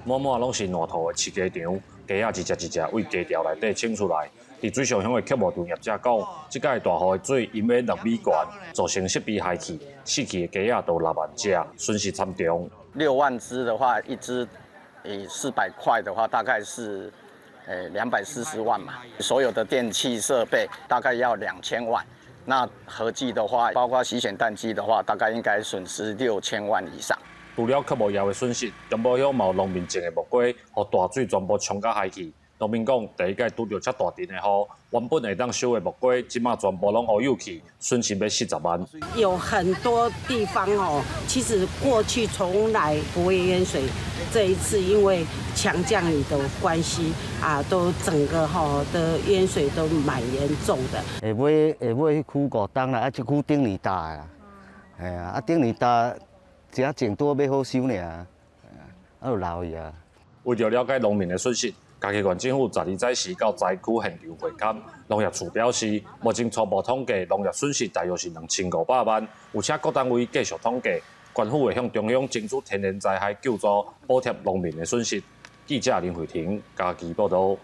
满满拢是烂土的饲鸡场，鸡仔一只一只为鸡巢内底清出来。伫水上乡的客务专业者讲，即届大雨的水因为落米悬，造成设备害去，死去的鸡仔都6万只，损失惨重。6万只的话，一只以400块的话，大概是240万嘛。所有的电器设备大概要2000万，那合计的话，包括洗选淡季的话，大概应该损失6000万以上。除了客务业的损失，中部乡有农民种的木瓜，互大水全部冲到海去。农民讲，第一届拄到遮大阵的雨，原本会当收的木瓜，即马全部拢乌有去，损失要40万。有很多地方哦，其实过去从来不会淹水，这一次因为强降雨的关系啊，都整个的淹水都蛮严重的。下尾迄区5栋啦，即区顶年大啦，顶年大，只种多要好收尔，就留伊啊。为了了解农民的损失，嘉义县政府12早时到灾区现场会勘，农业处表示，目前初步统计农业损失大约是2500万，有且各单位继续统计，县府会向中央争取天然灾害救助，补贴农民的损失。记者林慧婷，嘉义报道。